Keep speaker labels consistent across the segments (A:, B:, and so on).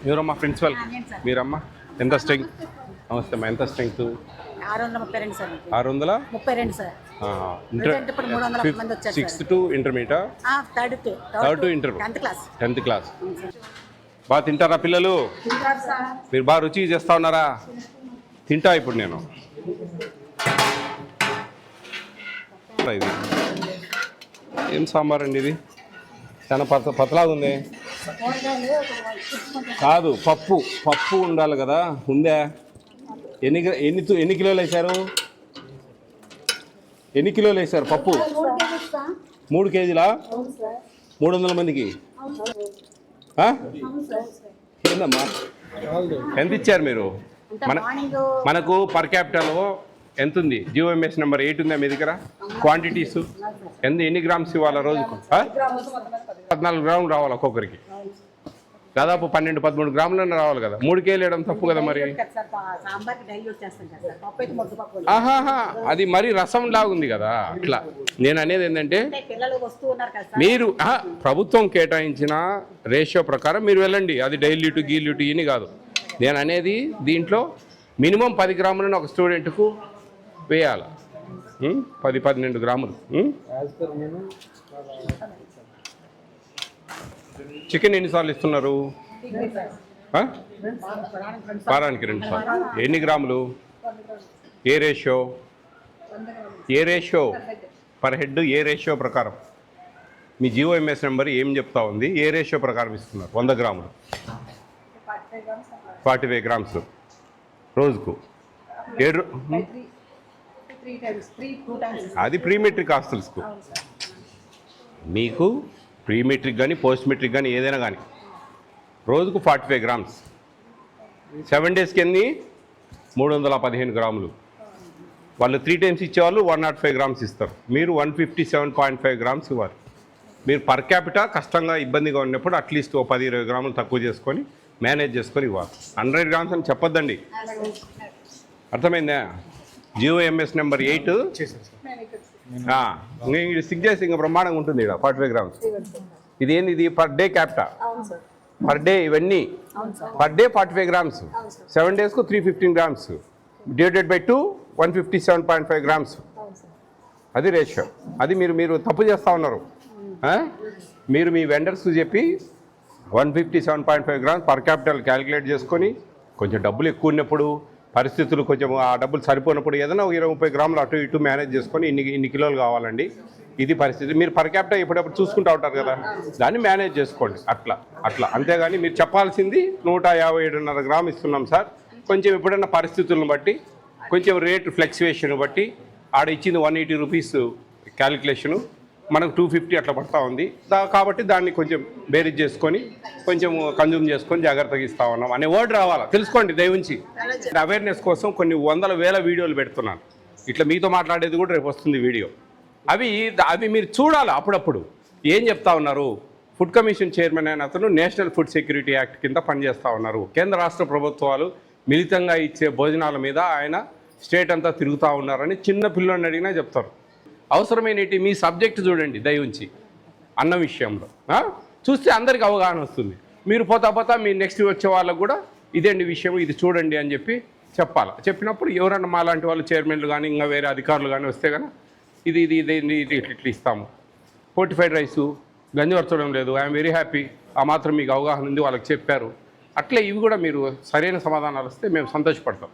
A: ఎవరమ్మా ప్రిన్సిపల్? మీరమ్మా ఎంత స్ట్రెంగ్త్? నమస్తే అమ్మా, ఎంత స్ట్రెంగ్త్?
B: 632 సార్.
A: 632
B: సార్.
A: ఇప్పుడు 300 మంది వచ్చారు. 6th to intermediate, third to inter, 10th class. బాగా తింటారా పిల్లలు? మీరు బాగా రుచి చేస్తా ఉన్నారా? తింటా ఇప్పుడు నేను. ఇది ఏం సాంబార్ అండి? ఇది చాలా పతలాగా ఉంది. కాదు, పప్పు ఉండాలి కదా, ఉందా? ఎన్ని కిలోలు వేశారు? ఎన్ని కిలోలు వేశారు పప్పు? 3 కేజీలా? 300 మందికి ఏందమ్మా? ఎంత ఇచ్చారు మీరు? మనకు పర్ క్యాపిటల్ ఎంత ఉంది? జిఓఎంఎస్ నెంబర్ 8 ఉందా మీ దగ్గర? క్వాంటిటీస్ ఎన్ని గ్రామ్స్ ఇవ్వాలి రోజుకు? 14 గ్రాములు రావాలి ఒక్కొక్కరికి. దాదాపు 12-13 గ్రాములన్నా రావాలి కదా. 3 కేజీలు వేయడం తప్పు కదా మరి. ఆహాహా, అది మరి రసం లాగుంది కదా. అట్లా నేను అనేది ఏంటంటే, మీరు ప్రభుత్వం కేటాయించిన రేషియో ప్రకారం మీరు వెళ్ళండి. అది డైల్యూట్ గీల్యూట్ ఇని కాదు. నేను అనేది దీంట్లో మినిమం 10 గ్రాములను ఒక స్టూడెంట్కు వేయాలి. 10-12 గ్రాములు. చికెన్ ఎన్నిసార్లు ఇస్తున్నారు? వారానికి 2 సార్లు. ఎన్ని గ్రాములు? ఏ రేషియో పర్ హెడ్? ఏ రేషియో ప్రకారం? మీ జిఓఎంఎస్ నెంబర్ ఏం చెప్తా ఉంది? ఏ రేషియో ప్రకారం ఇస్తున్నారు? 100 గ్రాములు 45 గ్రామ్స్ రోజుకు. అది ప్రీ మెట్రిక్ హాస్టల్స్కు. మీకు ప్రీ మెట్రిక్ కానీ పోస్ట్ మెట్రిక్ కానీ ఏదైనా కానీ రోజుకు 45 గ్రామ్స్. 7 డేస్కి ఎన్ని? 315 గ్రాములు. వాళ్ళు 3 టైమ్స్ ఇచ్చేవాళ్ళు 105 గ్రామ్స్ ఇస్తారు. మీరు 157.5 గ్రామ్స్ ఇవ్వాలి. మీరు పర్ క్యాపిటల్ కష్టంగా ఇబ్బందిగా ఉన్నప్పుడు అట్లీస్ట్ 10-20 గ్రాములు తక్కువ చేసుకొని మేనేజ్ చేసుకొని ఇవ్వాలి. 100 గ్రామ్స్ అని చెప్పొద్దండి. అర్థమైందా? జిఓఎంఎస్ నెంబర్ 8 సిక్ చేసి ఇంకా బ్రహ్మాండంగా ఉంటుంది. ఇక్కడ 45 గ్రామ్స్. ఇదేంది? ఇది per day capital. Per day ఇవన్నీ పర్ డే 45 గ్రామ్స్. 7 డేస్కు 315 గ్రామ్స్ డివైడెడ్ బై 2 157.5 గ్రామ్స్. అది రేషియో. అది మీరు తప్పు చేస్తూ ఉన్నారు. మీరు మీ వెండర్స్ చెప్పి 157.5 గ్రామ్స్ పర్ క్యాపిటల్ క్యాలిక్యులేట్ చేసుకొని, కొంచెం డబ్బులు ఎక్కువ ఉన్నప్పుడు, పరిస్థితులు కొంచెం ఆ డబ్బులు సరిపోయినప్పుడు ఏదైనా 20-30 గ్రాములు అటు ఇటు మేనేజ్ చేసుకొని ఇన్ని కిలోలు కావాలండి. ఇది పరిస్థితి. మీరు పర్ క్యాపిటల్ ఎప్పుడప్పుడు చూసుకుంటూ ఉంటారు కదా, దాన్ని మేనేజ్ చేసుకోండి. అట్లా అంతేగాని మీరు చెప్పాల్సింది 157.5 గ్రాములు ఇస్తున్నాం సార్, కొంచెం ఎప్పుడన్నా పరిస్థితులను బట్టి, కొంచెం రేట్ ఫ్లక్చువేషన్ బట్టి ఆడ ఇచ్చింది 180 రూపీస్ క్యాలిక్యులేషను, మనకు 250 అట్లా పడతా ఉంది. కాబట్టి దాన్ని కొంచెం బేరీజ్ చేసుకొని కొంచెం కన్జ్యూమ్ చేసుకొని జాగ్రత్తగా ఇస్తా ఉన్నాం అనే వర్డ్ రావాలా. తెలుసుకోండి దయవుంచి. అవేర్నెస్ కోసం కొన్ని 100,000 వీడియోలు పెడుతున్నాను. ఇట్లా మీతో మాట్లాడేది కూడా రేపు వస్తుంది వీడియో. అవి మీరు చూడాలి. అప్పుడప్పుడు ఏం చెప్తా ఉన్నారు? ఫుడ్ కమిషన్ చైర్మన్ అయిన అతను నేషనల్ ఫుడ్ సెక్యూరిటీ యాక్ట్ కింద పనిచేస్తూ ఉన్నారు. కేంద్ర రాష్ట్ర ప్రభుత్వాలు మిళితంగా ఇచ్చే భోజనాల మీద ఆయన స్టేట్ అంతా తిరుగుతూ ఉన్నారని చిన్న పిల్లల్ని అడిగినా చెప్తారు. అవసరమైనటి మీ సబ్జెక్ట్ చూడండి దయవుంచి. అన్న విషయంలో చూస్తే అందరికి అవగాహన వస్తుంది. మీరు పోతా మీ నెక్స్ట్ వచ్చే వాళ్ళకు కూడా ఇదేంటి విషయం, ఇది చూడండి అని చెప్పాలి. చెప్పినప్పుడు ఎవరన్నా మా లాంటి వాళ్ళు చైర్మన్లు కానీ ఇంకా వేరే అధికారులు కానీ వస్తే కనుక ఇది ఇట్లా ఇస్తాము. ఫోర్టిఫైడ్ రైసు గంజివర్చడం లేదు, ఐఎమ్ వెరీ హ్యాపీ, ఆ మాత్రం మీకు అవగాహన ఉంది, వాళ్ళకి చెప్పారు. అట్లే ఇవి కూడా మీరు సరైన సమాధానాలు వస్తే మేము సంతోషపడతాం.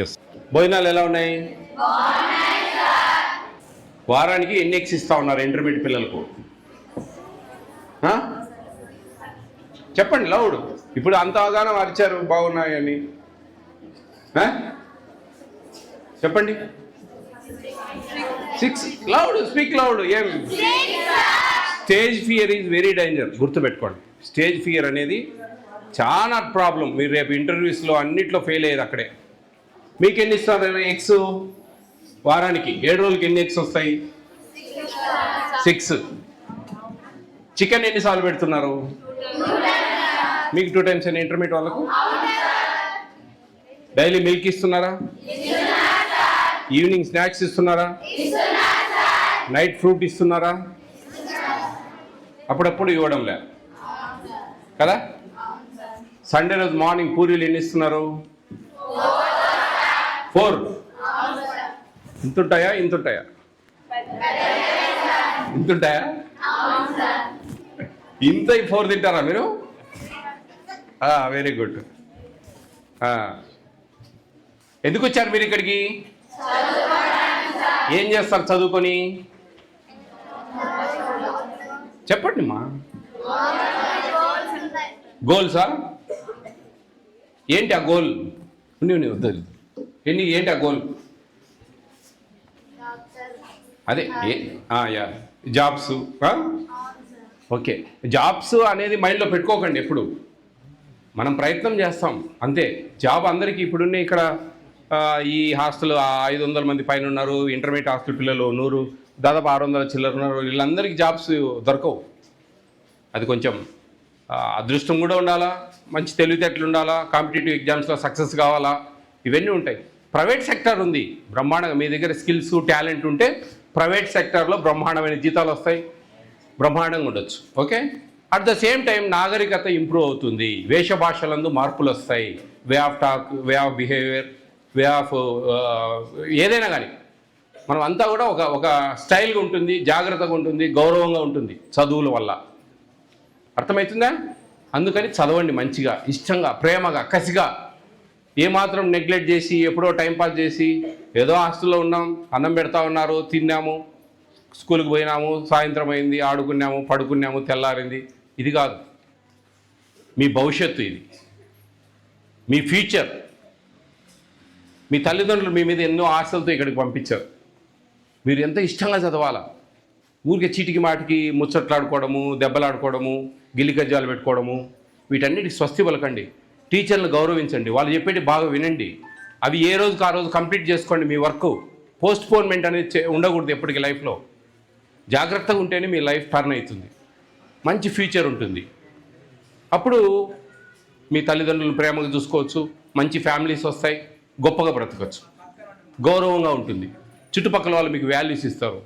A: ఎస్. భోజనాలు ఎలా ఉన్నాయి? వారానికి ఎన్ని ఎగ్స్ ఇస్తూ ఉన్నారు ఇంటర్మీడియట్ పిల్లలకు? చెప్పండి లౌడ్. ఇప్పుడు అంతగానో అరిచారు బాగున్నాయని. చెప్పండి. 6 లౌడ్, స్పీక్ లౌడ్. ఏం? Stage fear is very danger. గుర్తుపెట్టుకోండి, స్టేజ్ ఫియర్ అనేది చాలా ప్రాబ్లం. మీరు రేపు ఇంటర్వ్యూస్లో అన్నిట్లో ఫెయిల్ అయ్యేది అక్కడే. మీకు ఎన్ని ఇస్తారు ఎగ్స్? వారానికి 7 రోజులకి ఎన్ని ఎగ్స్ వస్తాయి? 6. చికెన్ ఎన్నిసార్లు పెడుతున్నారు? మీకు 2 టైమ్స్ అని ఇంటర్మీడియట్ వాళ్ళకు? డైలీ మిల్క్ ఇస్తున్నారా? ఈవినింగ్ స్నాక్స్ ఇస్తున్నారా? నైట్ ఫ్రూట్ ఇస్తున్నారా? అప్పుడప్పుడు ఇవ్వడం లే కదా. సండే రోజు మార్నింగ్ పూరీలు ఎన్ని ఇస్తున్నారు? 4. ఇంతుంటాయా? ఇంతుంటాయా? ఇంతుంటాయా? ఇంత 4 తింటారా మీరు? Very good. ఎందుకు వచ్చారు మీరు ఇక్కడికి? ఏం చేస్తారు చదువుకొని? చెప్పండి మా. గోల్సా? ఏంటి ఆ గోల్? వద్దు. ఏంటి ఆ గోల్? అదే యా జాబ్స్. ఓకే, జాబ్స్ అనేది మైండ్లో పెట్టుకోకండి ఎప్పుడు. మనం ప్రయత్నం చేస్తాం అంతే. జాబ్ అందరికీ ఇప్పుడున్న ఇక్కడ ఈ హాస్టల్ 500 మంది పైన ఉన్నారు. ఇంటర్మీడియట్ హాస్టల్ పిల్లలు 100, దాదాపు 600 చిల్లర ఉన్నారు. వీళ్ళందరికీ జాబ్స్ దొరకవు. అది కొంచెం అదృష్టం కూడా ఉండాలా, మంచి తెలివితేటలు ఉండాలా, కాంపిటేటివ్ ఎగ్జామ్స్లో సక్సెస్ కావాలా, ఇవన్నీ ఉంటాయి. ప్రైవేట్ సెక్టర్ ఉంది బ్రహ్మాండంగా. మీ దగ్గర స్కిల్స్ టాలెంట్ ఉంటే ప్రైవేట్ సెక్టర్లో బ్రహ్మాండమైన జీతాలు వస్తాయి, బ్రహ్మాండంగా ఉండొచ్చు. Okay, at the same time నాగరికత ఇంప్రూవ్ అవుతుంది, వేష భాషలందు మార్పులు వస్తాయి, way of talk, way of behaviour, way of ఏదైనా కానీ మనం అంతా కూడా ఒక స్టైల్గా ఉంటుంది, జాగ్రత్తగా ఉంటుంది, గౌరవంగా ఉంటుంది చదువుల వల్ల. అర్థమవుతుందా? అందుకని చదవండి మంచిగా, ఇష్టంగా, ప్రేమగా, కసిగా. ఏమాత్రం నెగ్లెక్ట్ చేసి ఎప్పుడో టైంపాస్ చేసి ఏదో హాస్టల్లో ఉన్నాం, అన్నం పెడతా ఉన్నారు, తిన్నాము, స్కూల్కి పోయినాము, సాయంత్రం అయింది, ఆడుకున్నాము, పడుకున్నాము, తెల్లారింది, ఇది కాదు. మీ భవిష్యత్తు ఇది, మీ ఫ్యూచర్. మీ తల్లిదండ్రులు మీ మీద ఎన్నో ఆశలతో ఇక్కడికి పంపించారు. మీరు ఎంత ఇష్టంగా చదవాలా. ఊరికే చీటికి మాటికి ముచ్చట్లాడుకోవడము, దెబ్బలాడుకోవడము, గిల్లిగజ్జాలు పెట్టుకోవడము, వీటన్నిటికి స్వస్తి పలకండి. టీచర్లను గౌరవించండి, వాళ్ళు చెప్పేటి బాగా వినండి. అవి ఏ రోజుకి ఆ రోజు కంప్లీట్ చేసుకోండి. మీ వర్క్ పోస్ట్పోన్మెంట్ అనేది ఉండకూడదు ఎప్పటికీ లైఫ్లో. జాగ్రత్తగా ఉంటేనే మీ లైఫ్ టర్న్ అవుతుంది, మంచి ఫ్యూచర్ ఉంటుంది. అప్పుడు మీ తల్లిదండ్రులను ప్రేమగా చూసుకోవచ్చు, మంచి ఫ్యామిలీస్ వస్తాయి, గొప్పగా బ్రతకచ్చు, గౌరవంగా ఉంటుంది, చుట్టుపక్కల వాళ్ళు మీకు వాల్యూస్ ఇస్తారు.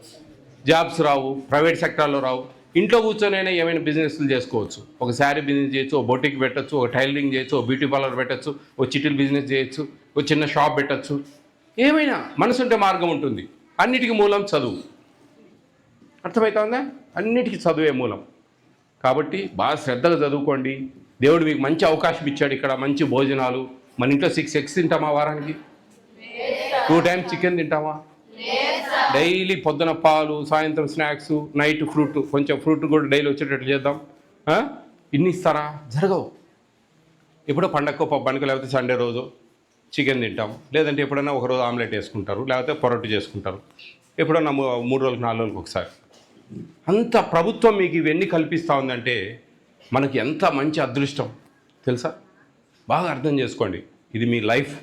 A: జాబ్స్ రావు, ప్రైవేట్ సెక్టార్లో రావు. ఇంట్లో కూర్చొనైనా ఏమైనా బిజినెస్లు చేసుకోవచ్చు. ఒక శారీ బిజినెస్ చేయొచ్చు, ఒక బొటిక్ పెట్టచ్చు, ఒక టైలరింగ్ చేయొచ్చు, ఒక బ్యూటీ పార్లర్ పెట్టచ్చు, ఒక చిటిల్ బిజినెస్ చేయొచ్చు, ఒక చిన్న షాప్ పెట్టచ్చు. ఏమైనా మనసుంటే మార్గం ఉంటుంది. అన్నిటికీ మూలం చదువు. అర్థమవుతుందా? అన్నిటికీ చదువే మూలం. కాబట్టి బాగా శ్రద్ధగా చదువుకోండి. దేవుడు మీకు మంచి అవకాశం ఇచ్చాడు ఇక్కడ, మంచి భోజనాలు. మన ఇంట్లో 6 eggs తింటామా వారానికి? 2 times చికెన్ తింటామా? డైలీ పొద్దున పాలు, సాయంత్రం స్నాక్స్, నైట్ ఫ్రూట్, కొంచెం ఫ్రూట్ కూడా డైలీ వచ్చేటట్లు చేద్దాం. ఇన్ని ఇస్తారా? జరగవు. ఎప్పుడో పండగకో పబ్బానికి, లేకపోతే సండే రోజు చికెన్ తింటాం, లేదంటే ఎప్పుడైనా ఒకరోజు ఆమ్లెట్ వేసుకుంటారు, లేకపోతే పొరటు చేసుకుంటారు, ఎప్పుడన్నా 3 రోజులకు 4 రోజులకు ఒకసారి. అంత ప్రభుత్వం మీకు ఇవన్నీ కల్పిస్తూ ఉందంటే మనకి ఎంత మంచి అదృష్టం తెలుసా? బాగా అర్థం చేసుకోండి. ఇది మీ లైఫ్.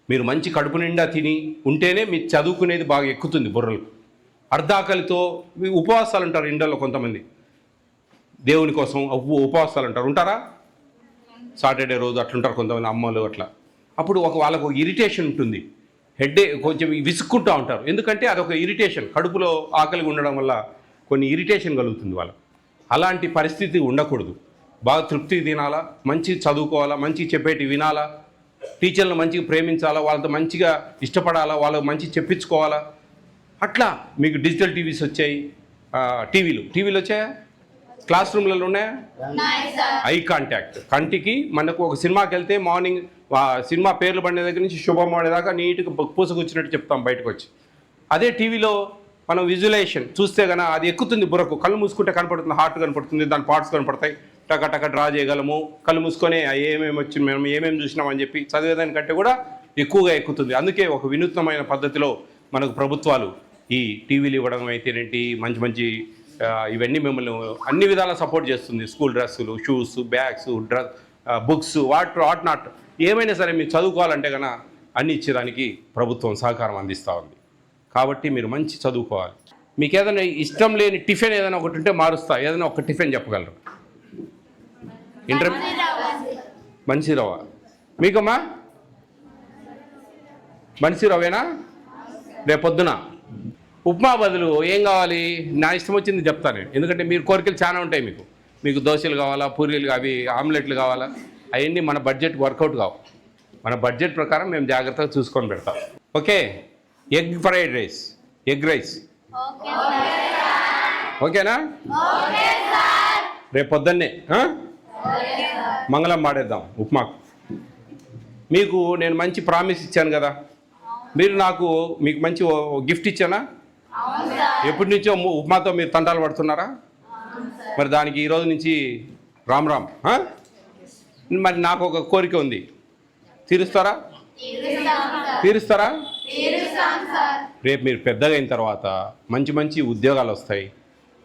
A: మీరు మంచి కడుపు నిండా తిని ఉంటేనే మీ చదువుకునేది బాగా ఎక్కుతుంది బుర్రలకు. అర్ధాకలితో ఉపవాసాలు అంటారు ఇండల్లో కొంతమంది, దేవుని కోసం ఉపవాసాలు అంటారు. ఉంటారా? సాటర్డే రోజు అట్లుంటారు కొంతమంది అమ్మలు అట్లా. అప్పుడు వాళ్ళకు ఇరిటేషన్ ఉంటుంది, హెడ్డే, కొంచెం విసుక్కుంటూ ఉంటారు. ఎందుకంటే అదొక ఇరిటేషన్, కడుపులో ఆకలిగా ఉండడం వల్ల కొన్ని ఇరిటేషన్ కలుగుతుంది వాళ్ళకు. అలాంటి పరిస్థితి ఉండకూడదు. బాగా తృప్తిగా తినాలా, మంచి చదువుకోవాలా, మంచి చెప్పేటి వినాలా, టీచర్లను మంచిగా ప్రేమించాలా, వాళ్ళతో మంచిగా ఇష్టపడాలా, వాళ్ళకు మంచి చెప్పించుకోవాలా. అట్లా మీకు డిజిటల్ టీవీస్ వచ్చాయి, టీవీలు వచ్చాయా? క్లాస్ రూమ్లలో ఉన్నాయా? ఐ కాంటాక్ట్, కంటికి. మనకు ఒక సినిమాకి వెళ్తే మార్నింగ్ సినిమా పేర్లు పడిన దగ్గర నుంచి శుభం పడేదాకా నీట్గా పూసకొచ్చినట్టు చెప్తాం బయటకు వచ్చి. అదే టీవీలో మనం విజువలైజేషన్ చూస్తే కన్నా అది ఎక్కుతుంది బుర్రకు. కళ్ళు మూసుకుంటే కనపడుతుంది, హార్ట్ కనపడుతుంది, దాని పార్ట్స్ కనపడతాయి, టక డ్రా చేయగలము. కళ్ళు మూసుకొని ఏమేమి వచ్చింది, మేము ఏమేమి చూసినామని చెప్పి చదివేదానికంటే కూడా ఎక్కువగా ఎక్కుతుంది. అందుకే ఒక వినూత్నమైన పద్ధతిలో మనకు ప్రభుత్వాలు ఈ టీవీలు ఇవ్వడం అయితేనేంటి, మంచి ఇవన్నీ మిమ్మల్ని అన్ని విధాలా సపోర్ట్ చేస్తుంది. స్కూల్ డ్రెస్సులు, shoes, bags, books, what not ఏమైనా సరే మీరు చదువుకోవాలంటే కన్నా అన్ని ఇచ్చేదానికి ప్రభుత్వం సహకారం అందిస్తూ ఉంది. కాబట్టి మీరు మంచి చదువుకోవాలి. మీకు ఏదైనా ఇష్టం లేని టిఫిన్ ఏదైనా ఒకటి ఉంటే మారుస్తా. ఏదైనా ఒక టిఫిన్ చెప్పగలరు? బన్సీరవ్వ. మీకమ్మా బన్సీరవ్వేనా? రేపొద్దున ఉప్మా బదులు ఏం కావాలి? నా ఇష్టం వచ్చింది చెప్తాను నేను. ఎందుకంటే మీరు కోరికలు చాలా ఉంటాయి. మీకు దోశలు కావాలా, పూరీలు, అవి ఆమ్లెట్లు కావాలా, అవన్నీ మన బడ్జెట్ వర్కౌట్ కావు. మన బడ్జెట్ ప్రకారం మేము జాగ్రత్తగా చూసుకొని పెడతాం. Okay, egg fried rice, egg rice ఓకేనా? రేపు పొద్దున్నే మంగళం మాడేద్దాం ఉప్మాకు. మీకు నేను మంచి ప్రామిస్ ఇచ్చాను కదా, మీరు మీకు మంచి గిఫ్ట్ ఇచ్చానా? ఎప్పటి నుంచో ఉప్మాతో మీరు తంటాలు పడుతున్నారా? మరి దానికి ఈరోజు నుంచి రామ్ రామ్. మరి నాకు ఒక కోరిక ఉంది, తీరుస్తారా? రేపు మీరు పెద్దగా అయిన తర్వాత మంచి మంచి ఉద్యోగాలు వస్తాయి,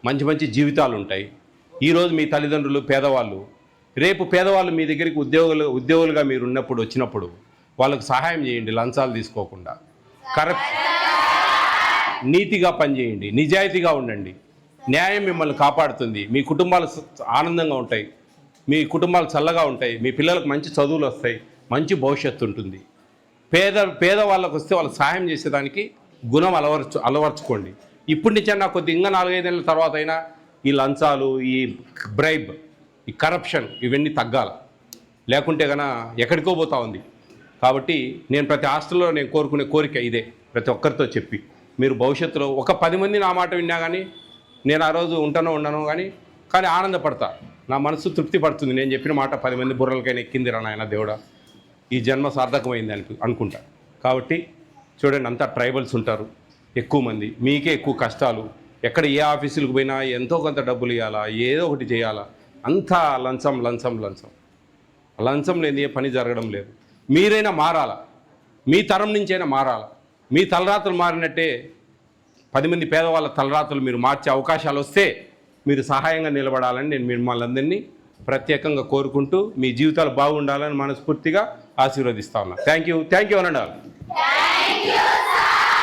A: మంచి మంచి జీవితాలు ఉంటాయి. ఈరోజు మీ తల్లిదండ్రులు పేదవాళ్ళు, రేపు పేదవాళ్ళు మీ దగ్గరికి ఉద్యోగులుగా మీరు వచ్చినప్పుడు వాళ్ళకు సహాయం చేయండి. లంచాలు తీసుకోకుండా నీతిగా పనిచేయండి, నిజాయితీగా ఉండండి. న్యాయం మిమ్మల్ని కాపాడుతుంది. మీ కుటుంబాలు ఆనందంగా ఉంటాయి, మీ కుటుంబాలు చల్లగా ఉంటాయి, మీ పిల్లలకు మంచి చదువులు వస్తాయి, మంచి భవిష్యత్తు ఉంటుంది. పేదవాళ్ళకు వస్తే వాళ్ళకి సహాయం చేసేదానికి గుణం అలవర్చుకోండి. ఇప్పటి నుంచే నాకు ఇంకా 4-5 ఏళ్ళ తర్వాత అయినా ఈ లంచాలు, ఈ బ్రైబ్, ఈ కరప్షన్ ఇవన్నీ తగ్గాల. లేకుంటే కన్నా ఎక్కడికో పోతా ఉంది. కాబట్టి నేను ప్రతి హాస్టల్లో నేను కోరుకునే కోరిక ఇదే, ప్రతి ఒక్కరితో చెప్పి మీరు భవిష్యత్తులో ఒక 10 మంది నా మాట విన్నా కానీ నేను ఆ రోజు ఉండను కానీ ఆనందపడతా. నా మనసు తృప్తి పడుతుంది. నేను చెప్పిన మాట 10 మంది బుర్రలకైనా ఎక్కింది రా నాయన దేవుడా, ఈ జన్మ సార్థకమైంది అనుకుంటా. కాబట్టి చూడండి, అంతా ట్రైబల్స్ ఉంటారు ఎక్కువ మంది, మీకే ఎక్కువ కష్టాలు. ఎక్కడ ఏ ఆఫీసులకు పోయినా ఎంతో కొంత డబ్బులు ఇవ్వాలా, ఏదో ఒకటి చేయాలా, అంతా లంచం లంచం లంచం. లంచం లేని ఏ పని జరగడం లేదు. మీరైనా మారాలా, మీ తరం నుంచైనా మారాలా. మీ తలరాతలు మారినట్టే 10 మంది పేదవాళ్ళ తలరాతలు మీరు మార్చే అవకాశాలు వస్తే మీరు సహాయంగా నిలబడాలని నేను మిమ్మల్ని అందరినీ ప్రత్యేకంగా కోరుకుంటూ మీ జీవితాలు బాగుండాలని మనస్ఫూర్తిగా ఆశీర్వదిస్తా ఉన్నా. థ్యాంక్ యూ అనండి.